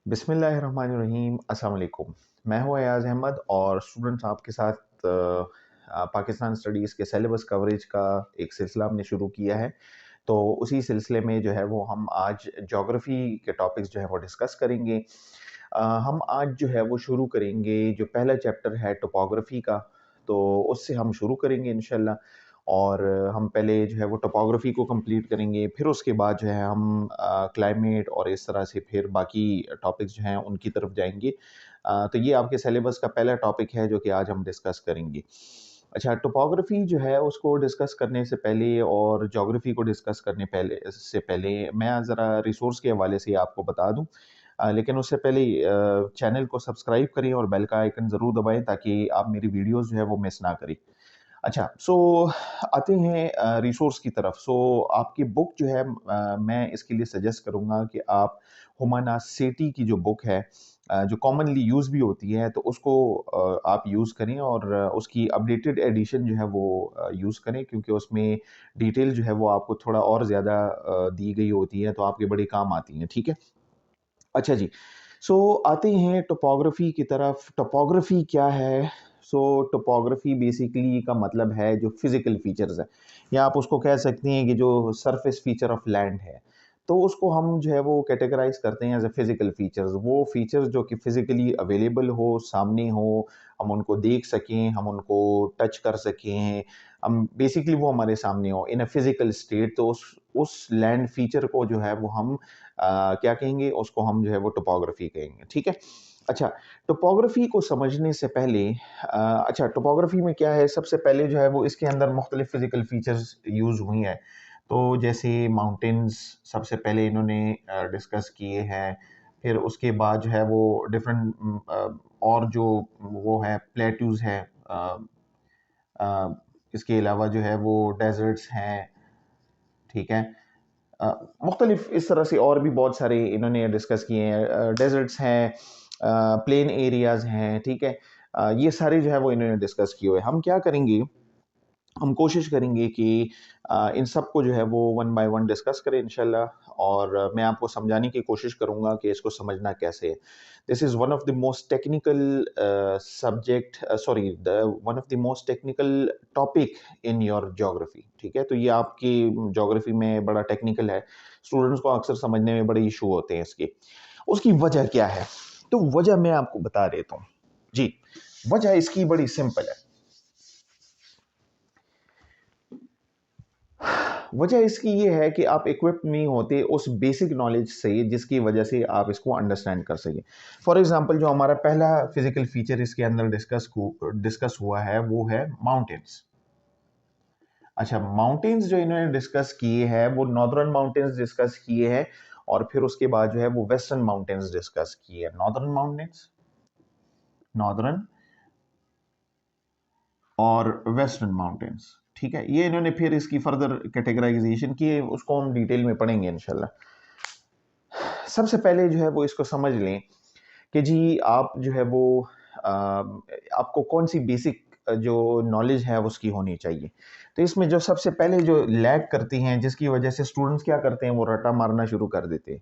बिस्मिल्लाहिर्रहमानिर्रहीम। अस्सलाम वालेकुम। मैं हूँ अयाज़ अहमद और स्टूडेंट्स आपके साथ पाकिस्तान स्टडीज़ के सिलेबस कवरेज का एक सिलसिला हमने शुरू किया है। तो उसी सिलसिले में जो है वो हम आज ज्योग्राफ़ी के टॉपिक्स जो है वो डिस्कस करेंगे। हम आज जो है वो शुरू करेंगे जो पहला चैप्टर है टोपोग्राफ़ी का, तो उससे हम शुरू करेंगे इंशाल्लाह। और हम पहले जो है वो टोपोग्राफ़ी को कंप्लीट करेंगे, फिर उसके बाद जो है हम क्लाइमेट और इस तरह से फिर बाकी टॉपिक्स जो हैं उनकी तरफ जाएँगे। तो ये आपके सिलेबस का पहला टॉपिक है जो कि आज हम डिस्कस करेंगे। अच्छा, टोपोग्राफ़ी जो है उसको डिस्कस करने से पहले और ज्योग्राफ़ी को डिस्कस करने पहले मैं ज़रा रिसोर्स के हवाले से आपको बता दूँ। लेकिन उससे पहले चैनल को सब्सक्राइब करें और बेल का आइकन ज़रूर दबाएँ ताकि आप मेरी वीडियोज़ जो है वो मिस ना करें। अच्छा, सो आते हैं रिसोर्स की तरफ। सो आपकी बुक जो है मैं इसके लिए सजेस्ट करूँगा कि आप हुमायूं सेठी की जो बुक है जो कॉमनली यूज़ भी होती है, तो उसको आप यूज़ करें और उसकी अपडेटेड एडिशन जो है वो यूज़ करें, क्योंकि उसमें डिटेल जो है वो आपको थोड़ा और ज़्यादा दी गई होती है, तो आपके बड़े काम आती हैं, ठीक है? अच्छा जी, सो आते हैं टोपोग्राफ़ी की तरफ। टोपोग्राफ़ी क्या है? सो टोपोग्राफ़ी बेसिकली का मतलब है जो फ़िज़िकल फ़ीचर्स है, या आप उसको कह सकते हैं कि जो सरफ़ेस फ़ीचर ऑफ़ लैंड है, तो उसको हम जो है वो कैटेगराइज़ करते हैं एज़ अ फ़िज़िकल फ़ीचर्स। वो फ़ीचर्स जो कि फ़िज़िकली अवेलेबल हो, सामने हो, हम उनको देख सकें, हम उनको टच कर सकें, हम बेसिकली वो हमारे सामने हो इन अ फ़िज़िकल स्टेट, तो उस लैंड फ़ीचर को जो है वो हम क्या कहेंगे, उसको हम जो है वो टोपोग्राफ़ी कहेंगे, ठीक है? अच्छा, टोपोग्राफ़ी को समझने से पहले अच्छा, टोपोग्राफ़ी में क्या है, सबसे पहले जो है वो इसके अंदर मुख्तलिफ़ फ़िज़िकल फ़ीचर्स यूज़ हुई हैं। तो जैसे माउंटेन्स सबसे पहले इन्होंने डिस्कस किए हैं, फिर उसके बाद जो है वो डिफ़रेंट और जो वो है प्लेट्यूज़ हैं, अ अ, इसके अलावा जो है वो डेज़र्ट्स हैं, ठीक है? अ, मुख्तलिफ इस तरह से और भी बहुत सारे इन्होंने डिस्कस किए हैं। डेजर्ट्स हैं, प्लेन एरियाज हैं, ठीक है? ये सारे जो है वो इन्होंने डिस्कस किए हुए हैं। हम क्या करेंगे, हम कोशिश करेंगे कि इन सबको जो है वो वन बाय वन डिस्कस करें इंशाल्लाह, और मैं आपको समझाने की कोशिश करूँगा कि इसको समझना कैसे है। This is one of the most technical subject, sorry, the one of the most technical topic in your geography, ठीक है? तो ये आपकी ज्योग्राफी में बड़ा टेक्निकल है। स्टूडेंट्स को अक्सर समझने में बड़े इशू होते हैं इसके। उसकी वजह क्या है? तो वजह मैं आपको बता देता हूँ। जी, वजह इसकी बड़ी सिंपल है। वजह इसकी ये है कि आप इक्विप्ड नहीं होते उस बेसिक नॉलेज से जिसकी वजह से आप इसको अंडरस्टैंड कर सकें। फॉर एग्जांपल, जो हमारा पहला फिजिकल फीचर इसके अंदर डिस्कस हुआ है वो है माउंटेन्स। अच्छा, माउंटेन्स जो इन्होंने डिस्कस किए हैं वो नॉर्दर्न माउंटेन्स डिस्कस किए हैं, और फिर उसके बाद जो है वो वेस्टर्न माउंटेन्स डिस्कस किए हैं। नॉर्दर्न माउंटेन्स, नॉर्दर्न और वेस्टर्न माउंटेन्स, ठीक है? ये इन्होंने फिर इसकी फर्दर कैटेगराइजेशन की है, उसको हम डिटेल में पढ़ेंगे इंशाल्लाह। सबसे पहले जो है वो इसको समझ लें कि जी आप जो है वो आपको कौन सी बेसिक जो नॉलेज है उसकी होनी चाहिए। तो इसमें जो सबसे पहले जो लैग करती हैं, जिसकी वजह से स्टूडेंट्स क्या करते हैं, वो रट्टा मारना शुरू कर देते हैं,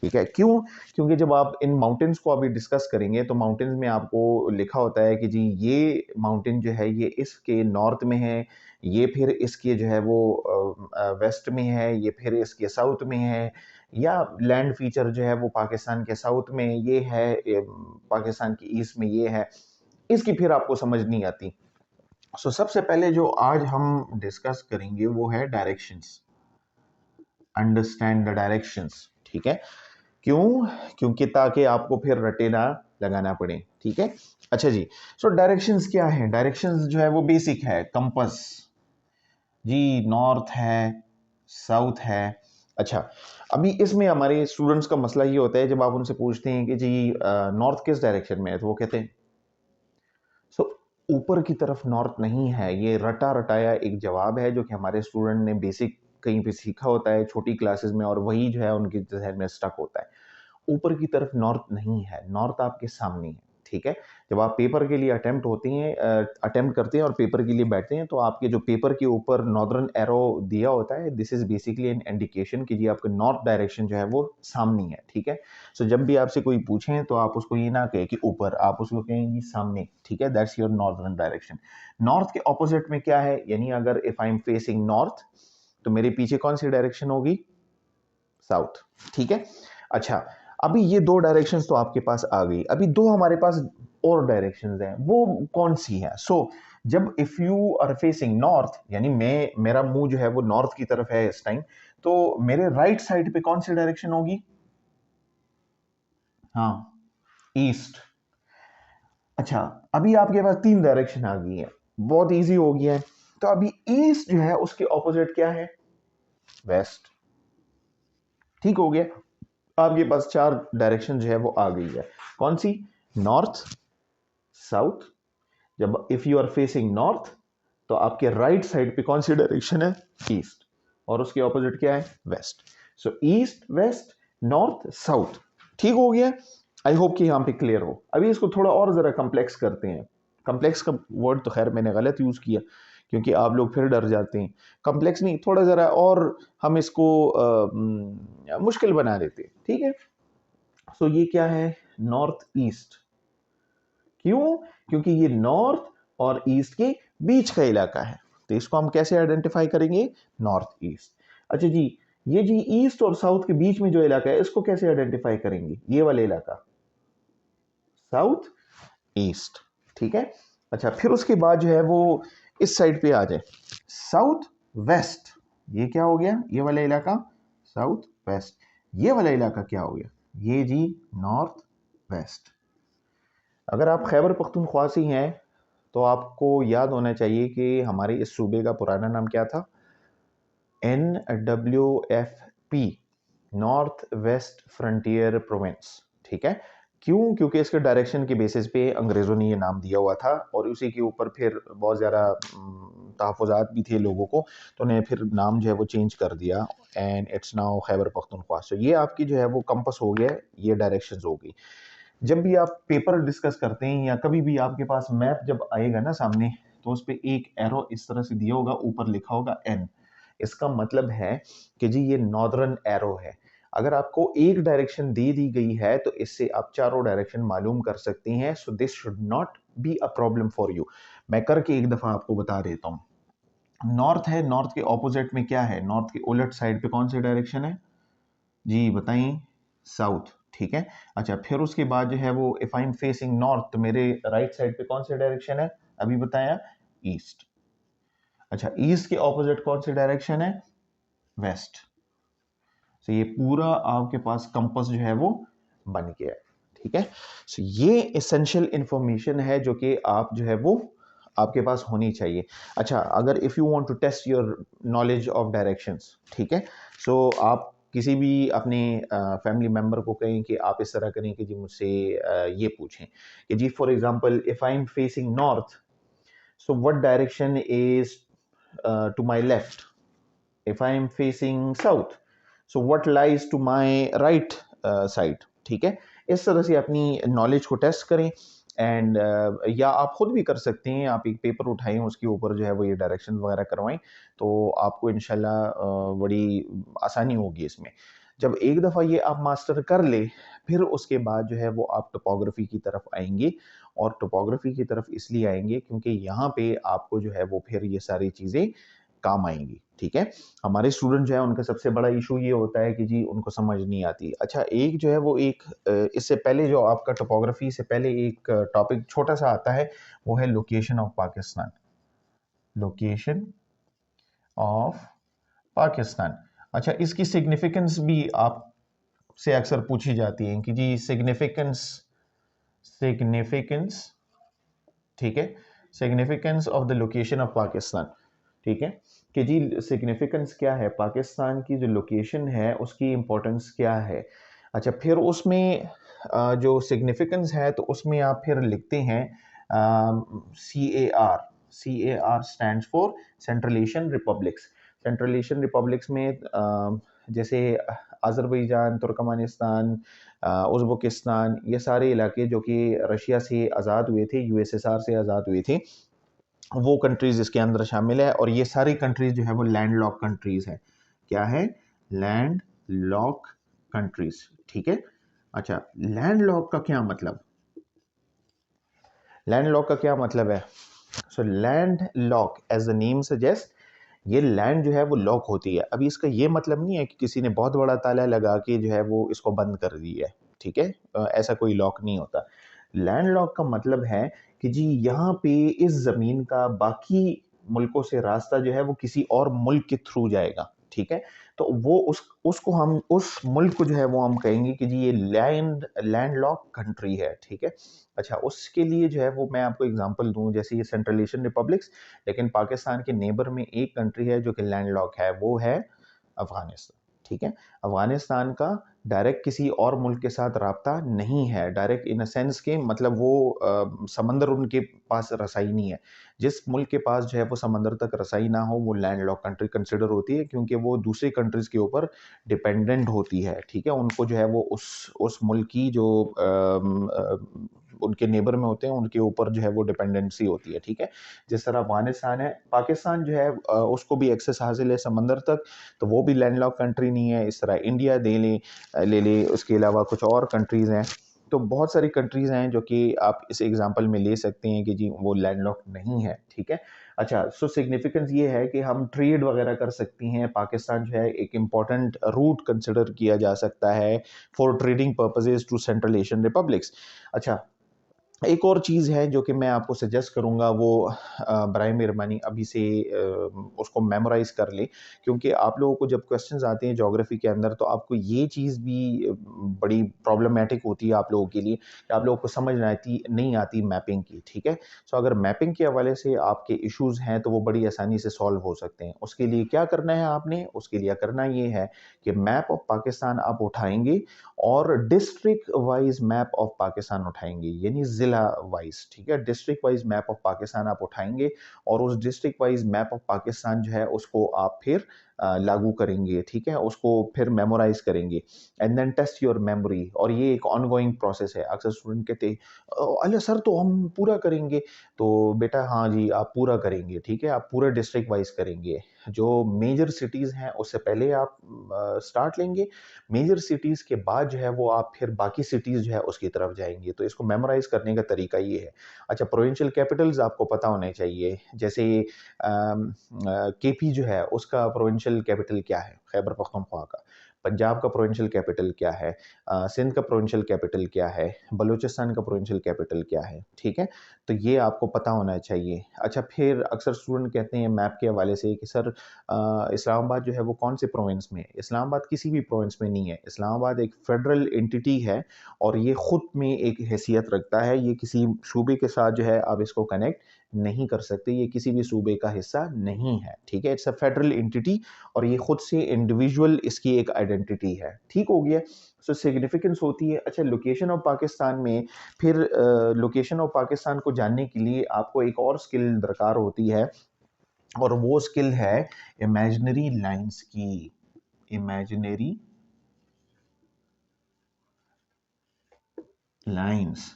ठीक है? क्यों? क्योंकि जब आप इन माउंटेन्स को अभी डिस्कस करेंगे तो माउंटेन्स में आपको लिखा होता है कि जी ये माउंटेन जो है ये इसके नॉर्थ में है, ये फिर इसके जो है वो वेस्ट में है, ये फिर इसके साउथ में है, या लैंड फीचर जो है वो पाकिस्तान के साउथ में ये है, पाकिस्तान की ईस्ट में ये है। इसकी फिर आपको समझ नहीं आती। सो सबसे पहले जो आज हम डिस्कस करेंगे वो है डायरेक्शंस। अंडरस्टैंड द डायरेक्शंस, ठीक है? क्यों? क्योंकि ताकि आपको फिर रटे ना लगाना पड़े, ठीक है? अच्छा जी, सो डायरेक्शंस क्या है? डायरेक्शंस जो है वो बेसिक है। कंपास जी, नॉर्थ है, साउथ है। अच्छा, अभी इसमें हमारे स्टूडेंट्स का मसला ये होता है, जब आप उनसे पूछते हैं कि जी नॉर्थ किस डायरेक्शन में है, तो वो कहते हैं सो ऊपर की तरफ नॉर्थ नहीं है। ये रटा रटाया एक जवाब है जो कि हमारे स्टूडेंट ने बेसिक कहीं पे सीखा होता है छोटी क्लासेस में, और वही जो है उनके जहन में स्टक होता है। ऊपर की तरफ नॉर्थ नहीं है, नॉर्थ आपके सामने है, ठीक है। जब आप पेपर के लिए अटेम्प्ट करते हैं और पेपर के लिए बैठते हैं, तो आपके जो पेपर के ऊपर नॉर्दर्न एरो दिया होता है, this is basically an indication कि जी आपका नॉर्थ डायरेक्शन जो है वो सामने है, ठीक है। सो जब भी आपसे कोई पूछें तो आप उसको ये ना कहें कि ऊपर, आप उसको कहें जी सामने, ठीक है। That's your northern direction. North के ऑपोजिट में क्या है, यानी अगर if I am facing north तो मेरे पीछे कौन सी डायरेक्शन होगी, साउथ, ठीक है। अच्छा, अभी ये दो डायरेक्शंस तो आपके पास आ गई, अभी दो हमारे पास और डायरेक्शंस हैं, वो कौन सी है। सो जब if you are facing north, यानी मेरा मुंह जो है वो नॉर्थ की तरफ है इस टाइम, तो मेरे राइट साइड पे कौन सी डायरेक्शन होगी, हाँ, ईस्ट। अच्छा, अभी आपके पास तीन डायरेक्शन आ गई है, बहुत इजी हो गया है। तो अभी ईस्ट जो है उसके ऑपोजिट क्या है, वेस्ट, ठीक हो गया। आपके पास चार डायरेक्शन जो है वो आ गई है, कौन सी, नॉर्थ, साउथ। जब if you are facing north तो आपके राइट साइड पे कौन सी डायरेक्शन है, ईस्ट, और उसके ऑपोजिट क्या है, वेस्ट। सो ईस्ट, वेस्ट, नॉर्थ, साउथ, ठीक हो गया। आई होप कि यहां पे क्लियर हो। अभी इसको थोड़ा और जरा कम्प्लेक्स करते हैं। कम्प्लेक्स का वर्ड तो खैर मैंने गलत यूज किया, क्योंकि आप लोग फिर डर जाते हैं। कम्प्लेक्स नहीं, थोड़ा जरा और हम इसको मुश्किल बना देते हैं, ठीक है। सो ये क्या है, नॉर्थ ईस्ट। क्यों, क्योंकि ये नॉर्थ और ईस्ट के बीच का इलाका है, तो इसको हम कैसे आइडेंटिफाई करेंगे, नॉर्थ ईस्ट। अच्छा जी, ये जी ईस्ट और साउथ के बीच में जो इलाका है, इसको कैसे आइडेंटिफाई करेंगे, ये वाला इलाका, साउथ ईस्ट, ठीक है। अच्छा, फिर उसके बाद जो है वो इस साइड पे आ जाए, साउथ वेस्ट, ये क्या हो गया, ये वाला इलाका साउथ वेस्ट। ये वाला इलाका क्या हो गया, ये जी नॉर्थ वेस्ट। अगर आप खैबर पख्तूनख्वा से हैं तो आपको याद होना चाहिए कि हमारे इस सूबे का पुराना नाम क्या था, NWFP, north west frontier province, ठीक है। क्यों, क्योंकि इसके डायरेक्शन के बेसिस पे अंग्रेज़ों ने ये नाम दिया हुआ था, और उसी के ऊपर फिर बहुत ज़्यादा तहफ़्फ़ुज़ात भी थे लोगों को, तो उन्हें फिर नाम जो है वो चेंज कर दिया, and it's now Khyber Pakhtunkhwa. So ये आपकी जो है वो कंपस हो गया, ये डायरेक्शंस हो गई। जब भी आप पेपर डिस्कस करते हैं या कभी भी आपके पास मैप जब आएगा ना सामने, तो उस पे एक एरो इस तरह से दिया होगा, ऊपर लिखा होगा एन। इसका मतलब है कि जी ये नॉर्दर्न एरो है। अगर आपको एक डायरेक्शन दे दी गई है तो इससे आप चारों डायरेक्शन मालूम कर सकते हैं। So this should not be a problem for you. मैं करके एक दफा आपको बता देता हूँ। नॉर्थ है, नॉर्थ के ऑपोजिट में क्या है, नॉर्थ के उलट साइड पे कौन सी डायरेक्शन है, जी बताइए, साउथ, ठीक है। अच्छा, फिर उसके बाद जो है वो if I am facing north तो मेरे राइट साइड पे कौन सी डायरेक्शन है, अभी बताया, ईस्ट। अच्छा, ईस्ट के ऑपोजिट कौन सी डायरेक्शन है, वेस्ट। सो ये पूरा आपके पास कंपास जो है वो बन गया है, ठीक है। सो ये एसेंशियल इंफॉर्मेशन है जो कि आप जो है वो आपके पास होनी चाहिए। अच्छा, अगर if you want to test your knowledge of directions, ठीक है, सो आप किसी भी अपने फैमिली मेम्बर को कहें कि आप इस तरह करें कि जी मुझसे ये पूछें कि जी for example if I am facing north, so what direction is to my left, if I am facing south, so what lies to my right side, ठीक है। इस तरह से अपनी नॉलेज को टेस्ट करें, एंड या आप खुद भी कर सकते हैं, आप एक पेपर उठाएं, उसके ऊपर जो है वो ये डायरेक्शन वगैरह करवाएं, तो आपको इंशाल्लाह बड़ी आसानी होगी इसमें। जब एक दफ़ा ये आप मास्टर कर ले, फिर उसके बाद जो है वो आप टोपोग्राफी की तरफ आएंगे, और टोपोग्राफी की तरफ इसलिए आएंगे क्योंकि यहाँ पे आपको जो है वो फिर ये सारी चीज़ें काम आएंगी, ठीक है। हमारे स्टूडेंट जो है उनका सबसे बड़ा इशू ये होता है कि जी उनको समझ नहीं आती। अच्छा, एक जो है वो एक इससे पहले जो आपका टोपोग्राफी से पहले एक टॉपिक छोटा सा आता है, वो है location of Pakistan, location of Pakistan. अच्छा, इसकी सिग्निफिकेंस भी आपसे अक्सर पूछी जाती है कि जी सिग्निफिकेंस, सिग्निफिकेंस, ठीक है, significance of the location of Pakistan, ठीक है, कि जी सिग्निफिकेंस क्या है, पाकिस्तान की जो लोकेशन है उसकी इंपॉर्टेंस क्या है। अच्छा, फिर उसमें जो सिग्निफिकेंस है तो उसमें आप फिर लिखते हैं CAR, CAR stands for central Asian republics. Central Asian republics में जैसे अज़रबैजान, तुर्कमेनिस्तान, उज़्बेकिस्तान, ये सारे इलाके जो कि रशिया से आज़ाद हुए थे, यूएसएसआर से आज़ाद हुए थे, वो कंट्रीज़ इसके अंदर शामिल है। और ये सारी कंट्रीज़ जो है वो लैंड लॉक कंट्रीज़ है। क्या है? लैंड लॉक कंट्रीज़, ठीक है। अच्छा, लैंड लॉक का क्या मतलब? लैंड लॉक का क्या मतलब है? So land lock as the name suggest, ये लैंड जो है वो लॉक होती है। अभी इसका ये मतलब नहीं है कि किसी ने बहुत बड़ा ताला लगा के जो है वो इसको बंद कर दिया है, ठीक है। ऐसा कोई लॉक नहीं होता। लैंड लॉक का मतलब है कि जी यहाँ पे इस ज़मीन का बाकी मुल्कों से रास्ता जो है वो किसी और मुल्क के थ्रू जाएगा, ठीक है। तो वो उसको हम उस मुल्क को जो है वो हम कहेंगे कि जी ये लैंड लॉक कंट्री है, ठीक है। अच्छा, उसके लिए जो है वो मैं आपको एग्जांपल दूं, जैसे ये सेंट्रल एशियन रिपब्लिक्स, लेकिन पाकिस्तान के नेबर में एक कंट्री है जो कि लैंड लॉक है, वो है अफगानिस्तान, ठीक है। अफगानिस्तान का डायरेक्ट किसी और मुल्क के साथ राब्ता नहीं है, डायरेक्ट इन अ सेंस के मतलब वो समंदर उनके पास रसाई नहीं है। जिस मुल्क के पास जो है वो समंदर तक रसाई ना हो वो लैंड लॉक कंट्री कंसिडर होती है, क्योंकि वो दूसरी कंट्रीज के ऊपर डिपेंडेंट होती है, ठीक है। उनको जो है वो उस मुल्क की जो उनके नेबर में होते हैं उनके ऊपर जो है वो डिपेंडेंसी होती है, ठीक है। जिस तरह अफगानिस्तान है, पाकिस्तान जो है उसको भी एक्सेस हासिल है समंदर तक, तो वो भी लैंड लॉक कंट्री नहीं है। इस तरह इंडिया ले ले, उसके अलावा कुछ और कंट्रीज़ हैं। तो बहुत सारी कंट्रीज़ हैं जो कि आप इस एग्जांपल में ले सकते हैं कि जी वो लैंड लॉक नहीं है, ठीक है। अच्छा, सो सिग्निफिकेंस ये है कि हम ट्रेड वगैरह कर सकती हैं। पाकिस्तान जो है एक इम्पॉर्टेंट रूट कंसिडर किया जा सकता है for trading purposes to central Asian republics. अच्छा, एक और चीज़ है जो कि मैं आपको सजेस्ट करूँगा, वो बराए मेहरबानी अभी से उसको मेमोराइज़ कर लें, क्योंकि आप लोगों को जब क्वेश्चंस आते हैं ज्योग्राफी के अंदर तो आपको ये चीज़ भी बड़ी प्रॉब्लमेटिक होती है आप लोगों के लिए कि आप लोगों को समझ नहीं आती मैपिंग की, ठीक है। सो अगर मैपिंग के हवाले से आपके इश्यूज़ हैं तो वो बड़ी आसानी से सॉल्व हो सकते हैं। उसके लिए क्या करना है आपने? उसके लिए करना ये है कि मैप ऑफ पाकिस्तान आप उठाएंगे और district wise map of Pakistan उठाएंगे, यानी ज़िला वाइज, ठीक है। District wise map of Pakistan आप उठाएंगे और उस district wise map of Pakistan जो है उसको आप फिर लागू करेंगे, ठीक है। उसको फिर मेमोराइज करेंगे and then test your memory. और ये एक ऑनगोइंग प्रोसेस है। अक्सर स्टूडेंट कहते हैं अल्लाह सर तो हम पूरा करेंगे, तो बेटा हाँ जी आप पूरा करेंगे, ठीक है। आप पूरा डिस्ट्रिक्ट वाइज करेंगे। जो मेजर सिटीज़ हैं उससे पहले आप स्टार्ट लेंगे, मेजर सिटीज़ के बाद जो है वो आप फिर बाकी सिटीज़ जो है उसकी तरफ जाएंगे। तो इसको मेमोराइज करने का तरीका ये है। अच्छा, प्रोविंशियल कैपिटल्स आपको पता होने चाहिए। जैसे केपी जो है उसका प्रोविंशियल कैपिटल क्या है? खैबर पख्तूनख्वा का। पंजाब का प्रोविंशियल कैपिटल क्या है? सिंध का प्रोविंशियल कैपिटल क्या है? बलूचिस्तान का प्रोविंशियल कैपिटल क्या है? ठीक है, तो ये आपको पता होना चाहिए। अच्छा, फिर अक्सर स्टूडेंट कहते हैं मैप के हवाले से कि सर इस्लामाबाद जो है वो कौन से प्रोविंस में है? इस्लामाबाद किसी भी प्रोविंस में नहीं है। इस्लामाबाद एक फेडरल एंटिटी है और ये खुद में एक हैसियत रखता है। ये किसी सूबे के साथ जो है आप इसको कनेक्ट नहीं कर सकते, ये किसी भी सूबे का हिस्सा नहीं है, ठीक है। इट्स अ फेडरल एंटिटी और ये खुद से इंडिविजुअल इसकी एक आइडेंटिटी है, ठीक हो गया। सो सिग्निफिकेंस होती है। अच्छा, लोकेशन ऑफ पाकिस्तान में फिर लोकेशन ऑफ पाकिस्तान को जानने के लिए आपको एक और स्किल दरकार होती है और वो स्किल है इमेजिनरी लाइंस की। Imaginary lines.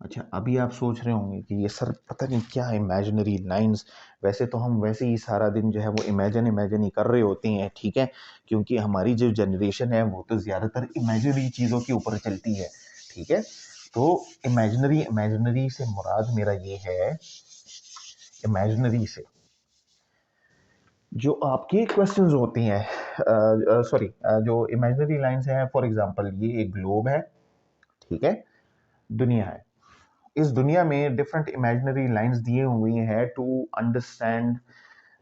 अच्छा, अभी आप सोच रहे होंगे कि ये सर पता नहीं क्या है इमेजिनरी लाइंस। वैसे तो हम वैसे ही सारा दिन जो है वो इमेजिन ही कर रहे होते हैं, ठीक है, क्योंकि हमारी जो जनरेशन है वो तो ज़्यादातर इमेजिनरी चीज़ों के ऊपर चलती है, ठीक है। तो इमेजिनरी से मुराद मेरा ये है, इमेजिनरी से जो आपके क्वेश्चंस होती हैं, सॉरी, जो इमेजिनरी लाइंस हैं, फॉर एग्जांपल ये एक ग्लोब है, ठीक है, दुनिया है। इस दुनिया में डिफरेंट इमेजिनरी लाइंस दिए हुए हैं टू अंडरस्टैंड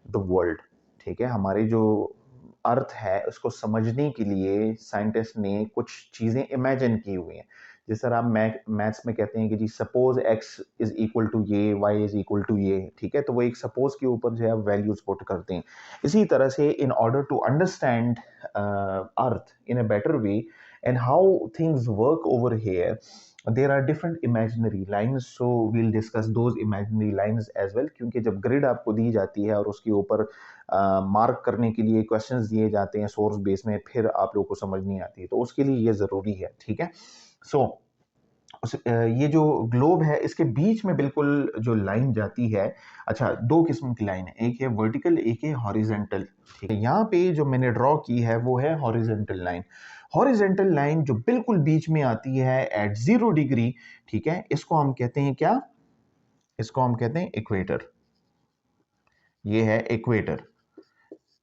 द वर्ल्ड, ठीक है। हमारे जो अर्थ है उसको समझने के लिए साइंटिस्ट ने कुछ चीज़ें इमेजिन की हुई हैं। जिस तरह आप मैथ्स में कहते हैं कि जी suppose x is equal to ये, y इज इक्वल टू ये, ठीक है। तो वो एक सपोज के ऊपर जो है वैल्यूज पुट करते हैं। इसी तरह से in order to understand earth in a better way and how things work over here, there are different imaginary lines, so we'll discuss those imaginary lines as well, क्योंकि जब ग्रिड आपको दी जाती है और उसके ऊपर मार्क करने के लिए क्वेश्चंस दिए जाते हैं सोर्स बेस में, फिर आप लोगों को समझ नहीं आती, तो उसके लिए ये ज़रूरी है, ठीक है। सो ये जो ग्लोब है इसके बीच में बिल्कुल जो लाइन जाती है, अच्छा दो किस्म की लाइन है, एक है वर्टिकल, एक है हॉरिजेंटल, ठीक है। यहाँ पे जो मैंने ड्रॉ की है वो है हॉरिजेंटल लाइन। हॉरिजेंटल लाइन जो बिल्कुल बीच में आती है एट 0 डिग्री, ठीक है, इसको हम कहते हैं क्या, इसको हम कहते हैं इक्वेटर। ये है इक्वेटर,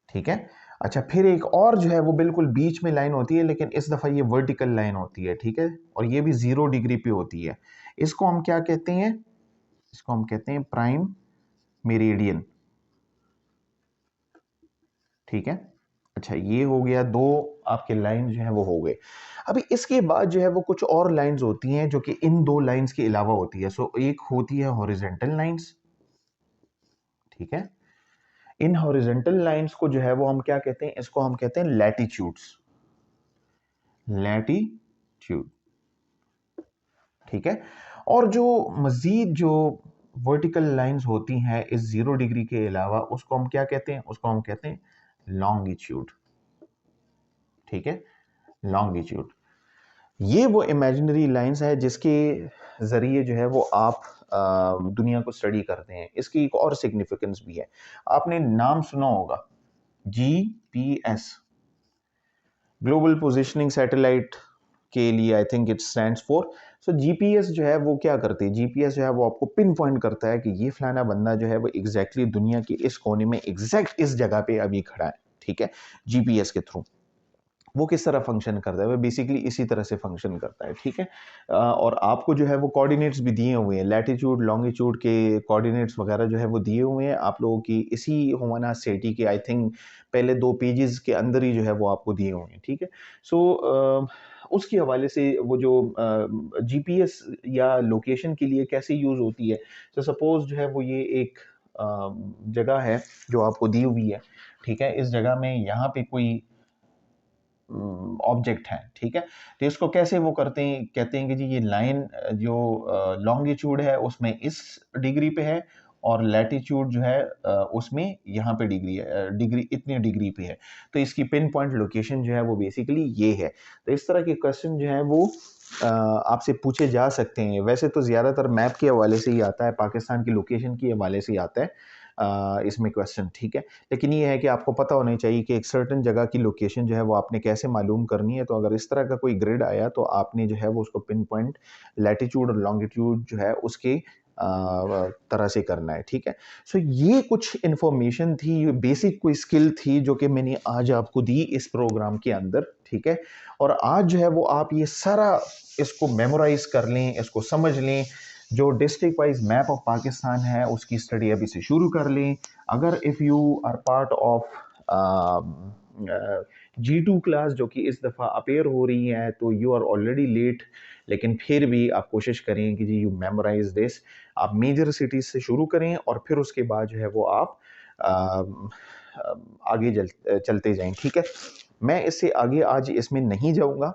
ठीक है। अच्छा, फिर एक और जो है वो बिल्कुल बीच में लाइन होती है, लेकिन इस दफा ये वर्टिकल लाइन होती है, ठीक है, और ये भी 0 डिग्री पे होती है। इसको हम क्या कहते हैं, इसको हम कहते हैं प्राइम मेरिडियन, ठीक है। अच्छा, ये हो गया, दो आपके लाइन जो है वो हो गए। अभी इसके बाद जो है वो कुछ और लाइंस होती हैं जो कि इन दो लाइंस के अलावा होती है। सो एक होती है हॉरिजेंटल लाइंस, ठीक है। इन हॉरिजेंटल लाइंस को जो है वो हम क्या कहते हैं, इसको हम कहते हैं लैटिट्यूड्स, लैटिट्यूड, ठीक है। और जो मजीद जो वर्टिकल लाइंस होती हैं इस 0 डिग्री के अलावा, उसको हम क्या कहते हैं, उसको हम कहते हैं लॉन्गिट्यूड, ठीक है, लॉन्गिट्यूड। ये वो इमेजिनरी लाइंस है जिसके जरिए जो है वो आप दुनिया को स्टडी करते हैं। इसकी एक और सिग्निफिकेंस भी है, आपने नाम सुना होगा जीपीएस, ग्लोबल पोजिशनिंग सैटेलाइट के लिए I think it stands for. So GPS जो है वो क्या करती है, जीपीएस जो है वो आपको पिन पॉइंट करता है कि ये फलाना बंदा जो है वो एग्जैक्टली दुनिया के इस कोने में एग्जैक्ट इस जगह पे अभी खड़ा है, ठीक है, जीपीएस के थ्रू। वो किस तरह फंक्शन करता है, वो बेसिकली इसी तरह से फंक्शन करता है, ठीक है। और आपको जो है वो कोऑर्डिनेट्स भी दिए हुए हैं, लैटिट्यूड लॉन्गिट्यूड के कोऑर्डिनेट्स वगैरह जो है वो दिए हुए हैं आप लोगों की इसी हुमाना सेटी के आई थिंक पहले 2 पेजेस के अंदर ही जो है वो आपको दिए हुए हैं, ठीक है। सो उसके हवाले से वो जो जीपीएस या लोकेशन के लिए कैसे यूज़ होती है, तो सपोज जो है वो ये एक जगह है जो आपको दी हुई है, ठीक है। इस जगह में यहाँ पे कोई ऑब्जेक्ट है, ठीक है। तो इसको कैसे वो करते हैं, कहते हैं कि जी ये लाइन जो लॉन्गिट्यूड है उसमें इस डिग्री पे है, और लैटिट्यूड जो है उसमें यहाँ पे डिग्री है, डिग्री इतनी डिग्री पे है, तो इसकी पिन पॉइंट लोकेशन जो है वो बेसिकली ये है। तो इस तरह के क्वेश्चन जो है वो आपसे पूछे जा सकते हैं। वैसे तो ज़्यादातर मैप के हवाले से ही आता है, पाकिस्तान की लोकेशन के हवाले से ही आता है इसमें क्वेश्चन, ठीक है। लेकिन ये है कि आपको पता होना चाहिए कि एक सर्टेन जगह की लोकेशन जो है वो आपने कैसे मालूम करनी है। तो अगर इस तरह का कोई ग्रिड आया तो आपने जो है वो उसको पिन पॉइंट लैटिट्यूड और लॉन्गिट्यूड जो है उसके तरह से करना है, ठीक है। सो ये कुछ इंफॉर्मेशन थी, ये बेसिक कोई स्किल थी जो कि मैंने आज आपको दी इस प्रोग्राम के अंदर, ठीक है। और आज जो है वो आप ये सारा इसको मेमोराइज कर लें, इसको समझ लें। जो district wise map of Pakistan है उसकी स्टडी अभी से शुरू कर लें। अगर if you are part of G2 class जो कि इस दफ़ा अपेयर हो रही है, तो यू आर ऑलरेडी लेट, लेकिन फिर भी आप कोशिश करें कि जी यू मेमोराइज दिस। आप मेजर सिटीज़ से शुरू करें और फिर उसके बाद जो है वो आप आगे चलते जाएं, ठीक है। मैं इससे आगे आज इसमें नहीं जाऊंगा।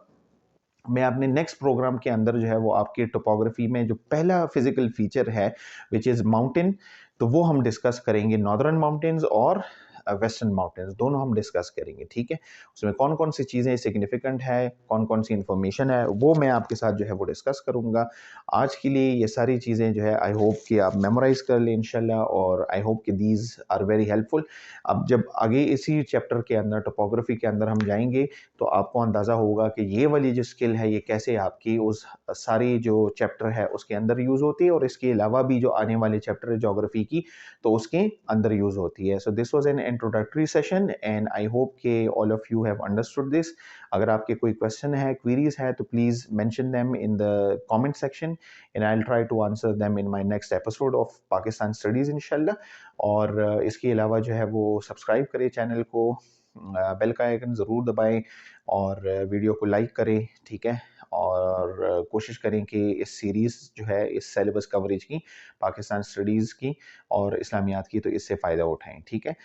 मैं अपने नेक्स्ट प्रोग्राम के अंदर जो है वो आपके टोपोग्राफी में जो पहला फिजिकल फीचर है विच इज़ माउंटेन, तो वो हम डिस्कस करेंगे। नॉर्दर्न माउंटेन्स और वेस्टर्न माउंटेन्स दोनों हम डिस्कस करेंगे, ठीक है। उसमें कौन कौन सी चीज़ें सिग्निफिकेंट है, कौन कौन सी इंफॉर्मेशन है, वो मैं आपके साथ जो है वो डिस्कस करूँगा। आज के लिए ये सारी चीज़ें जो है आई होप कि आप मेमोराइज कर लें इंशाल्लाह, और आई होप कि दीज आर वेरी हेल्पफुल। अब जब आगे इसी चैप्टर के अंदर टोपोग्राफी के अंदर हम जाएंगे तो आपको अंदाज़ा होगा कि ये वाली जो स्किल है ये कैसे आपकी उस सारी जो चैप्टर है उसके अंदर यूज़ होती है, और इसके अलावा भी जो आने वाले चैप्टर है जोग्राफी की तो उसके अंदर यूज़ होती है। So this was an introductory session and I hope कि all of you have understood this. अगर आपके कोई क्वेश्चन है, क्वेरीज है, तो please mention them in the comment section and I will try to answer them in my next episode of Pakistan studies इंशाल्लाह। और इसके अलावा जो है वो सब्सक्राइब करें चैनल को, बेल का आइकन ज़रूर दबाएं और वीडियो को लाइक करें, ठीक है। और कोशिश करें कि इस सीरीज़ जो है इस सिलेबस कवरेज की, पाकिस्तान स्टडीज़ की और इस्लामियात की, तो इससे फ़ायदा उठाएं, ठीक है।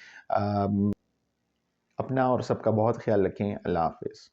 अपना और सबका बहुत ख्याल रखें। अल्लाह हाफ़िज़।